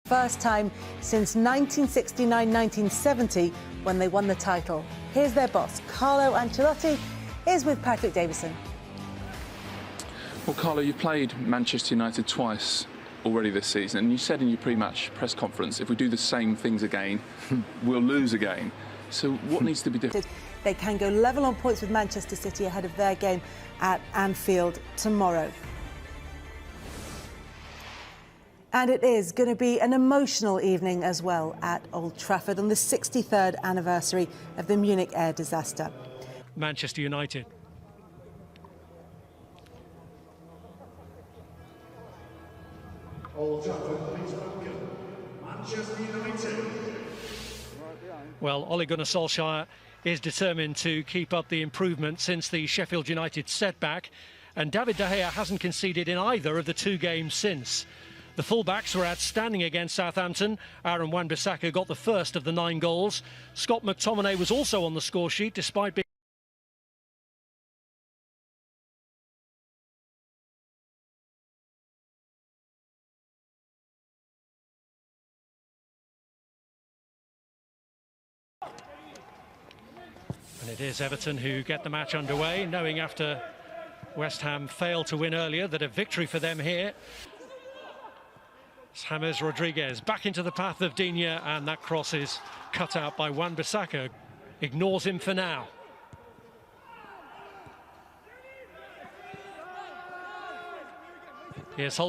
First time since 1969-1970 when they won the title. Here's their boss, Carlo Ancelotti, is with Patrick Davison. Well, Carlo, you've played Manchester United twice already this season, and you said in your pre-match press conference, if we do the same things again, we'll lose again. So what needs to be different? They can go level on points with Manchester City ahead of their game at Anfield tomorrow. And it is going to be an emotional evening as well at Old Trafford on the 63rd anniversary of the Munich air disaster. Manchester United. Old Trafford, please welcome Manchester United. Well, Ole Gunnar Solskjaer is determined to keep up the improvement since the Sheffield United setback, and David De Gea hasn't conceded in either of the two games since. The fullbacks were outstanding against Southampton. Aaron Wan-Bissaka got the first of the 9 goals. Scott McTominay was also on the score sheet despite being... And it is Everton who get the match underway, knowing after West Ham failed to win earlier that a victory for them here. James Rodriguez back into the path of Digne, and that cross is cut out by Wan-Bissaka. Ignores him for now. Here's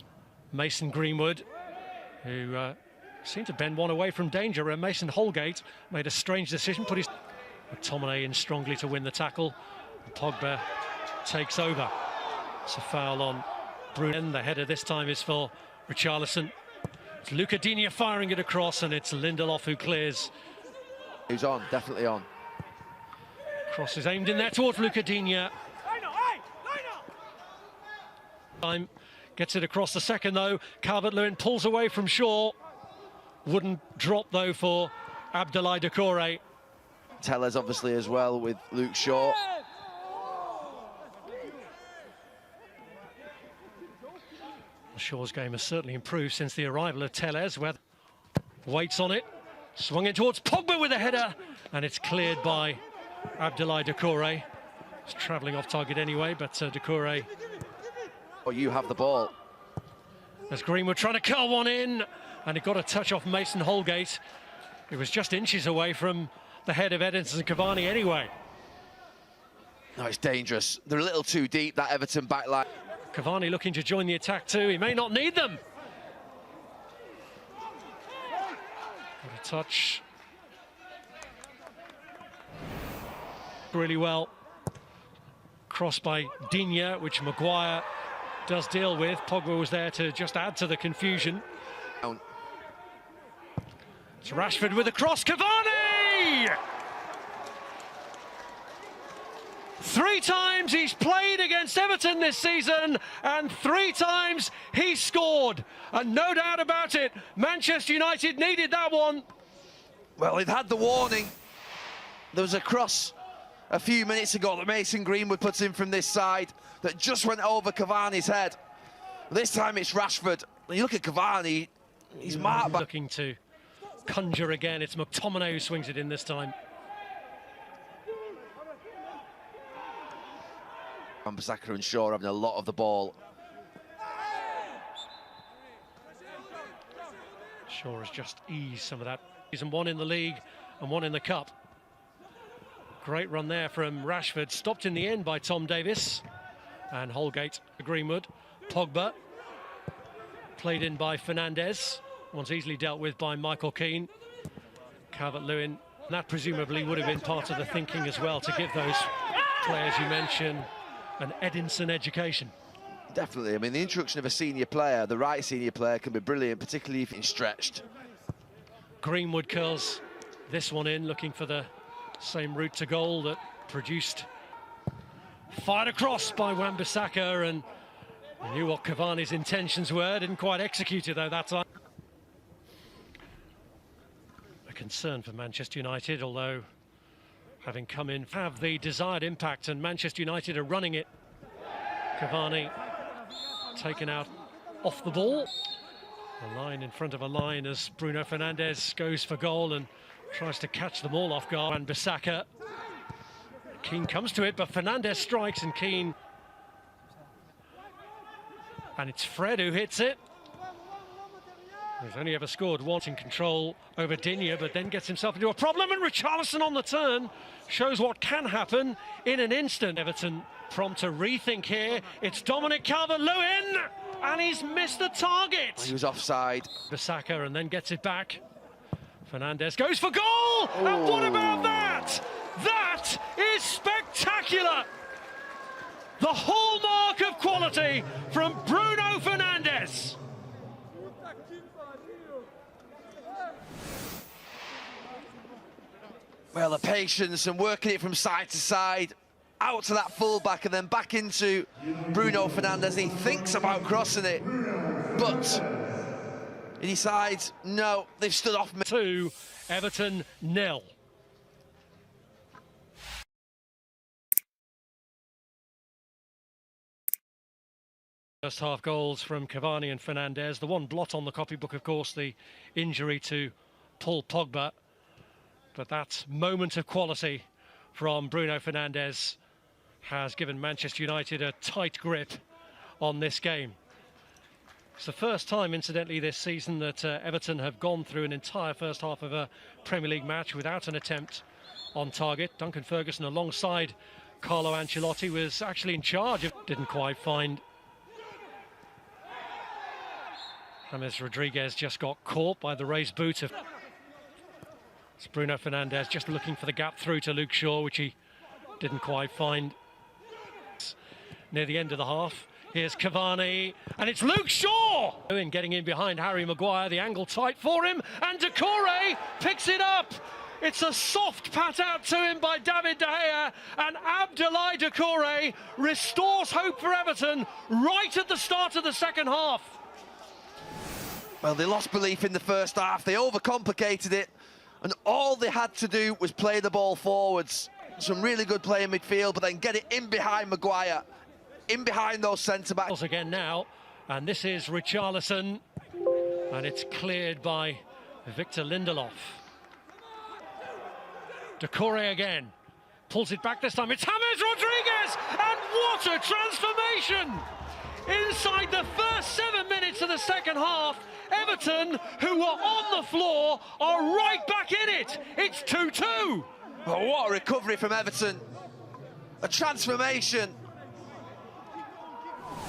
Mason Greenwood, who seemed to bend one away from danger, and Mason Holgate made a strange decision, put his... McTominay in strongly to win the tackle. Pogba takes over. It's a foul on Bruno. The header this time is for Richarlison. It's Luca Digne firing it across, and it's Lindelof who clears. He's on, definitely on. Cross is aimed in there towards Luca Digne. Time gets it across the second though. Calvert-Lewin pulls away from Shaw. Wouldn't drop though for Abdoulaye Doucouré. Tellez obviously as well with Luke Shaw. Shaw's game has certainly improved since the arrival of Tellez, where waits on it, swung in towards Pogba with a header, and it's cleared by Abdoulaye Doucouré. It's travelling off target anyway, but Doucouré... Oh, you have the ball. As Greenwood trying to curl one in, and it got a touch off Mason Holgate. It was just inches away from the head of Edinson Cavani anyway. No, it's dangerous. They're a little too deep, that Everton backline. Cavani looking to join the attack too. He may not need them. What a touch. Really well. Cross by Digne, which Maguire does deal with. Pogba was there to just add to the confusion. It's Rashford with a cross. Cavani! 3 times he's played against Everton this season, and 3 times he scored. And no doubt about it, Manchester United needed that one. Well, they'd had the warning. There was a cross a few minutes ago that Mason Greenwood puts in from this side that just went over Cavani's head. This time it's Rashford. When you look at Cavani, he's marked by... Looking to conjure again. It's McTominay who swings it in this time. Wan-Bissaka and Shaw having a lot of the ball. Shaw has just eased some of that. And 1 in the league and 1 in the cup. Great run there from Rashford, stopped in the end by Tom Davies. And Holgate, Greenwood, Pogba, played in by Fernandes. One's easily dealt with by Michael Keane. Calvert-Lewin, that presumably would have been part of the thinking as well, to give those players you mentioned an Edinson education. Definitely. I mean, the introduction of a senior player, the right senior player, can be brilliant, particularly if it's stretched. Greenwood curls this one in, looking for the same route to goal that produced. Fired across by Wan-Bissaka, and I knew what Cavani's intentions were. Didn't quite execute it though that time. A concern for Manchester United, although having come in, have the desired impact, and Manchester United are running it. Cavani taken out off the ball. A line in front of a line as Bruno Fernandes goes for goal and tries to catch them all off guard. And Bissaka. Keane comes to it, but Fernandes strikes and Keane. And it's Fred who hits it. He's only ever scored once in control over Digne, but then gets himself into a problem, and Richarlison on the turn shows what can happen in an instant. Everton prompt to rethink here. It's Dominic Calvert-Lewin, and he's missed the target. He was offside. Bissaka, and then gets it back. Fernandes goes for goal, and what about that? That is spectacular. The hallmark of quality from Bruno Fernandes. Well, the patience and working it from side to side, out to that full-back and then back into Bruno Fernandes. He thinks about crossing it, but he decides, no, they've stood off. 2, Everton 0. First half goals from Cavani and Fernandes. The one blot on the copybook, of course, the injury to Paul Pogba. But that moment of quality from Bruno Fernandes has given Manchester United a tight grip on this game. It's the first time, incidentally, this season that Everton have gone through an entire first half of a Premier League match without an attempt on target. Duncan Ferguson, alongside Carlo Ancelotti, was actually in charge of... Didn't quite find... James Rodriguez just got caught by the raised boot of... It's Bruno Fernandes just looking for the gap through to Luke Shaw, which he didn't quite find. Near the end of the half, here's Cavani, and it's Luke Shaw! Getting in behind Harry Maguire, the angle tight for him, and Doucouré picks it up. It's a soft pat out to him by David De Gea, and Abdoulaye Doucouré restores hope for Everton right at the start of the second half. Well, they lost belief in the first half, they overcomplicated it, and all they had to do was play the ball forwards. Some really good play in midfield, but then get it in behind Maguire, in behind those centre-backs. Again now, and this is Richarlison, and it's cleared by Victor Lindelof. Doucouré again, pulls it back this time, it's James Rodriguez, and what a transformation! Inside the first 7 minutes of the second half, Everton, who were on the floor, are right back in it. It's 2-2. Oh, what a recovery from Everton. A transformation.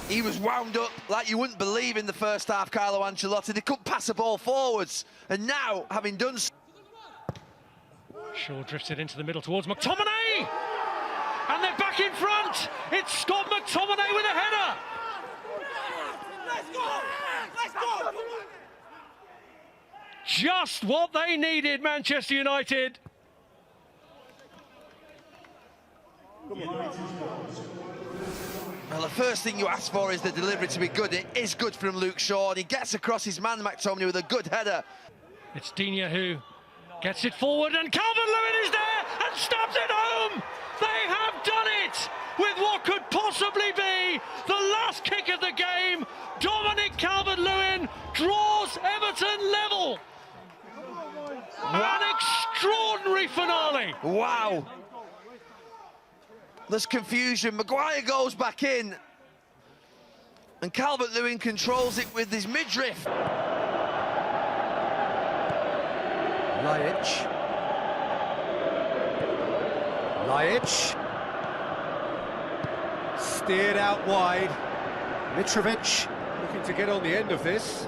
He was wound up like you wouldn't believe in the first half, Carlo Ancelotti. They couldn't pass the ball forwards. And now, having done so... Shaw drifts it into the middle towards McTominay. And they're back in front. It's Scott McTominay with a header. Let's go! Let's go! Just what they needed, Manchester United. Well, the first thing you ask for is the delivery to be good. It is good from Luke Shaw, and he gets across his man, McTominay, with a good header. It's Digne who gets it forward, and Calvert-Lewin is there and stabs it home. They have done it with what could possibly be the last kick of the game. Dominic Calvert-Lewin draws Everton level. Wow. An extraordinary finale. Wow. There's confusion. Maguire goes back in, and Calvert-Lewin controls it with his midriff. Lajic. Steered out wide. Mitrovic looking to get on the end of this.